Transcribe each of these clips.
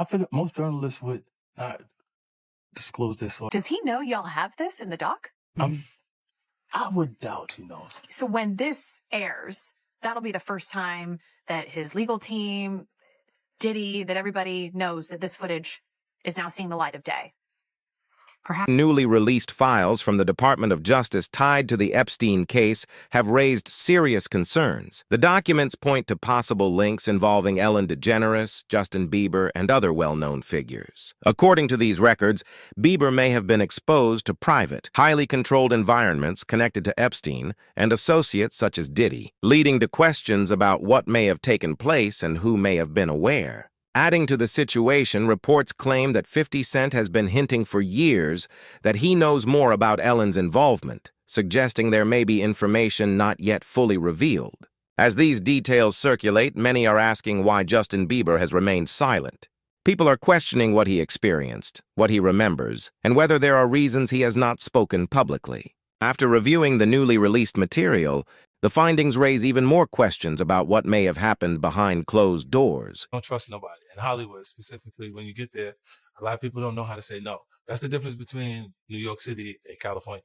I figured most journalists would not disclose this. Does he know y'all have this in the doc? I would doubt he knows. So when this airs, that'll be the first time that his legal team, Diddy, that everybody knows that this footage is now seeing the light of day. Perhaps newly released files from the Department of Justice tied to the Epstein case have raised serious concerns. The documents point to possible links involving Ellen DeGeneres, Justin Bieber, and other well-known figures. According to these records, Bieber may have been exposed to private, highly controlled environments connected to Epstein and associates such as Diddy, leading to questions about what may have taken place and who may have been aware. Adding to the situation, reports claim that 50 Cent has been hinting for years that he knows more about Ellen's involvement, suggesting there may be information not yet fully revealed. As these details circulate, many are asking why Justin Bieber has remained silent. People are questioning what he experienced, what he remembers, and whether there are reasons he has not spoken publicly. After reviewing the newly released material, the findings raise even more questions about what may have happened behind closed doors. Don't trust nobody. In Hollywood, specifically, when you get there, a lot of people don't know how to say no. That's the difference between New York City and California.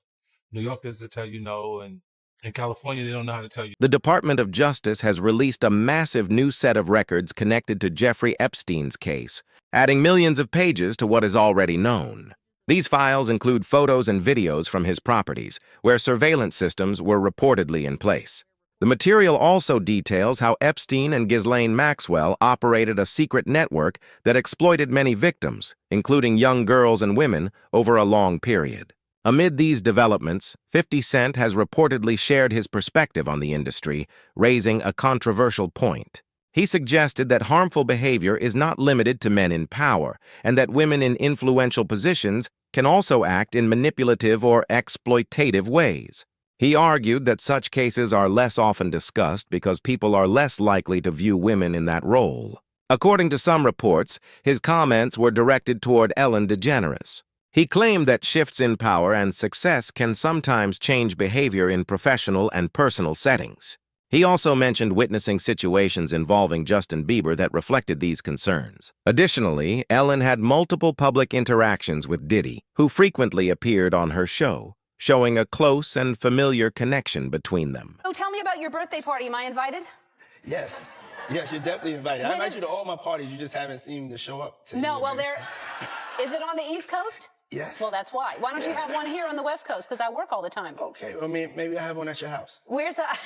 New Yorkers will tell you no, and in California, they don't know how to tell you. The Department of Justice has released a massive new set of records connected to Jeffrey Epstein's case, adding millions of pages to what is already known. These files include photos and videos from his properties, where surveillance systems were reportedly in place. The material also details how Epstein and Ghislaine Maxwell operated a secret network that exploited many victims, including young girls and women, over a long period. Amid these developments, 50 Cent has reportedly shared his perspective on the industry, raising a controversial point. He suggested that harmful behavior is not limited to men in power, and that women in influential positions can also act in manipulative or exploitative ways. He argued that such cases are less often discussed because people are less likely to view women in that role. According to some reports, his comments were directed toward Ellen DeGeneres. He claimed that shifts in power and success can sometimes change behavior in professional and personal settings. He also mentioned witnessing situations involving Justin Bieber that reflected these concerns. Additionally, Ellen had multiple public interactions with Diddy, who frequently appeared on her show, showing a close and familiar connection between them. So tell me about your birthday party. Am I invited? Yes. Yes, you're definitely invited. I invite you to all my parties. You just haven't seemed to show up. No, well, is it on the East Coast? Yes. Well, that's why. Why don't you have one here on the West Coast? Because I work all the time. Okay, well, maybe I have one at your house. Where's that?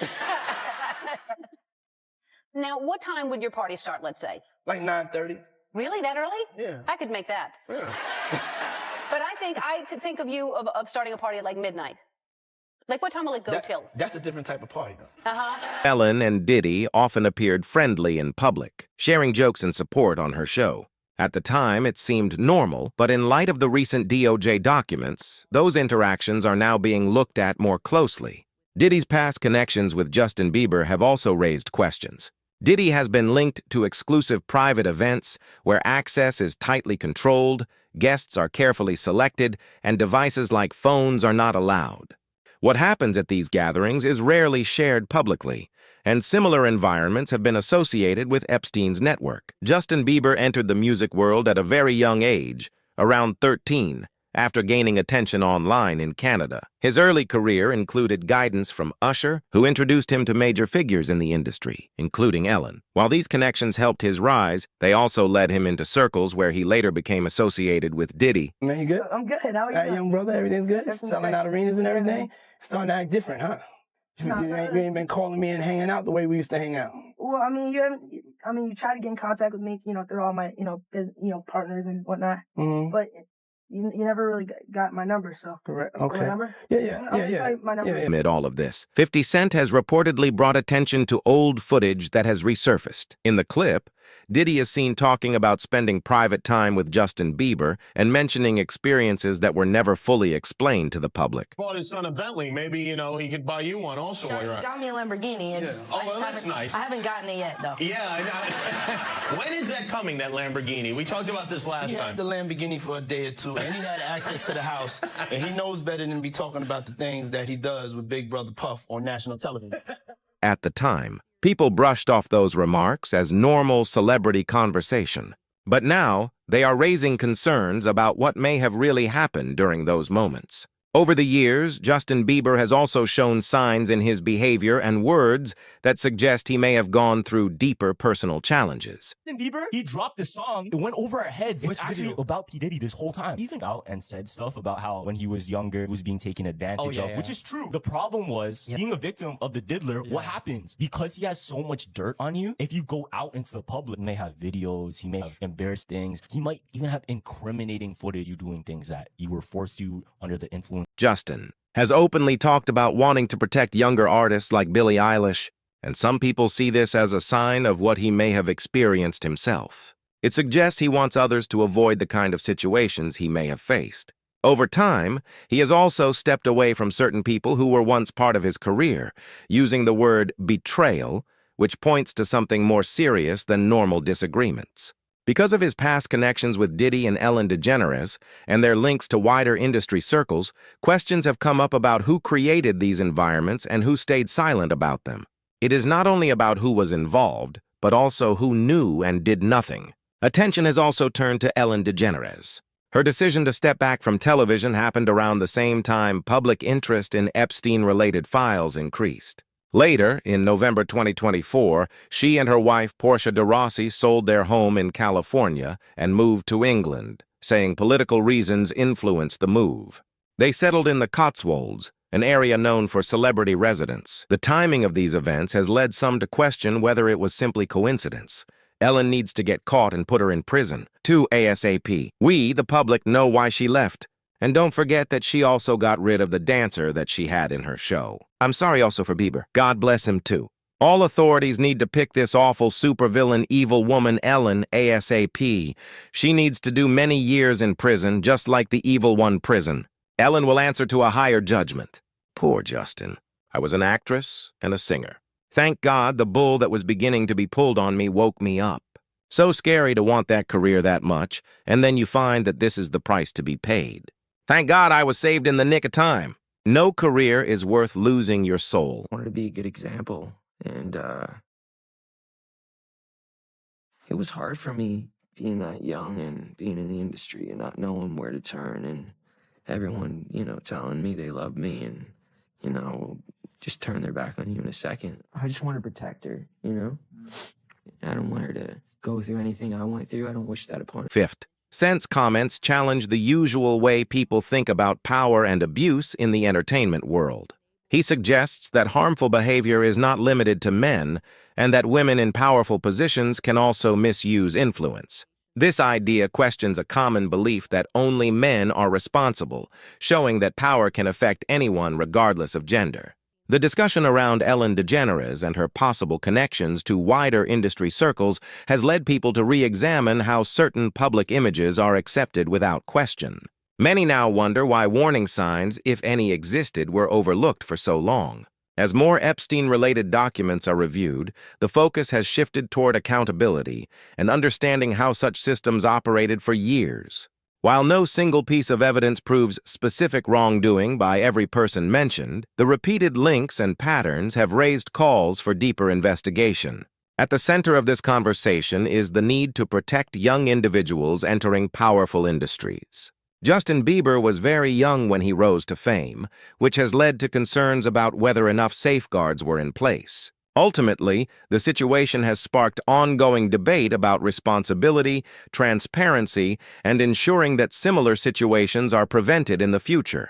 Now, what time would your party start, let's say? Like 9:30. Really? That early? Yeah. I could make that. Yeah. But I could think of you of starting a party at like midnight. Like, what time will it go till? That's a different type of party, though. Ellen and Diddy often appeared friendly in public, sharing jokes and support on her show. At the time, it seemed normal, but in light of the recent DOJ documents, those interactions are now being looked at more closely. Diddy's past connections with Justin Bieber have also raised questions. Diddy has been linked to exclusive private events where access is tightly controlled, guests are carefully selected, and devices like phones are not allowed. What happens at these gatherings is rarely shared publicly, and similar environments have been associated with Epstein's network. Justin Bieber entered the music world at a very young age, around 13, after gaining attention online in Canada. His early career included guidance from Usher, who introduced him to major figures in the industry, including Ellen. While these connections helped his rise, they also led him into circles where he later became associated with Diddy. Man, you good? I'm good. How are you? All right, young brother, everything's good? Everything's Selling good. out arenas and everything? Starting to act different, huh? You Nah. ain't been calling me and hanging out the way we used to hang out. Well, you try to get in contact with me, through all my, partners and whatnot. Mm-hmm. But you never really got my number, so. Correct. Okay. My number? Yeah. I'll tell you my number. Yeah. Amid all of this, 50 Cent has reportedly brought attention to old footage that has resurfaced. In the clip, Diddy is seen talking about spending private time with Justin Bieber and mentioning experiences that were never fully explained to the public. Bought his son a Bentley. Maybe, he could buy you one also while you're out. Got me a Lamborghini. Oh, well, that's nice. I haven't gotten it yet, though. Yeah, I know. When is that coming, that Lamborghini? We talked about this last He time. had the Lamborghini for a day or two, and he had access to the house, and he knows better than to be talking about the things that he does with Big Brother Puff on national television. At the time, people brushed off those remarks as normal celebrity conversation. But now, they are raising concerns about what may have really happened during those moments. Over the years, Justin Bieber has also shown signs in his behavior and words that suggest he may have gone through deeper personal challenges. Justin Bieber, he dropped the song. It went over our heads. It's actually about P. Diddy this whole time. He went out and said stuff about how when he was younger, he was being taken advantage of, which is true. The problem was being a victim of the diddler. What happens? Because he has so much dirt on you, if you go out into the public, he may have videos, he may have embarrassed things. He might even have incriminating footage you doing things that you were forced to under the influence. Justin has openly talked about wanting to protect younger artists like Billie Eilish, and some people see this as a sign of what he may have experienced himself. It suggests he wants others to avoid the kind of situations he may have faced. Over time, he has also stepped away from certain people who were once part of his career, using the word betrayal, which points to something more serious than normal disagreements. Because of his past connections with Diddy and Ellen DeGeneres and their links to wider industry circles, questions have come up about who created these environments and who stayed silent about them. It is not only about who was involved, but also who knew and did nothing. Attention has also turned to Ellen DeGeneres. Her decision to step back from television happened around the same time public interest in Epstein-related files increased. Later, in November 2024, she and her wife Portia de Rossi sold their home in California and moved to England, saying political reasons influenced the move. They settled in the Cotswolds, an area known for celebrity residents. The timing of these events has led some to question whether it was simply coincidence. Ellen needs to get caught and put her in prison, too, ASAP. We, the public, know why she left. And don't forget that she also got rid of the dancer that she had in her show. I'm sorry also for Bieber. God bless him too. All authorities need to pick this awful supervillain evil woman Ellen ASAP. She needs to do many years in prison, just like the evil one prison. Ellen will answer to a higher judgment. Poor Justin. I was an actress and a singer. Thank God the bull that was beginning to be pulled on me woke me up. So scary to want that career that much, and then you find that this is the price to be paid. Thank God I was saved in the nick of time. No career is worth losing your soul. I wanted to be a good example, and it was hard for me being that young and being in the industry and not knowing where to turn, and everyone, telling me they love me and, just turn their back on you in a second. I just want to protect her, I don't want her to go through anything I went through. I don't wish that upon her. Fifth, Sense comments challenge the usual way people think about power and abuse in the entertainment world. He suggests that harmful behavior is not limited to men and that women in powerful positions can also misuse influence. This idea questions a common belief that only men are responsible, showing that power can affect anyone regardless of gender. The discussion around Ellen DeGeneres and her possible connections to wider industry circles has led people to re-examine how certain public images are accepted without question. Many now wonder why warning signs, if any existed, were overlooked for so long. As more Epstein-related documents are reviewed, the focus has shifted toward accountability and understanding how such systems operated for years. While no single piece of evidence proves specific wrongdoing by every person mentioned, the repeated links and patterns have raised calls for deeper investigation. At the center of this conversation is the need to protect young individuals entering powerful industries. Justin Bieber was very young when he rose to fame, which has led to concerns about whether enough safeguards were in place. Ultimately, the situation has sparked ongoing debate about responsibility, transparency, and ensuring that similar situations are prevented in the future.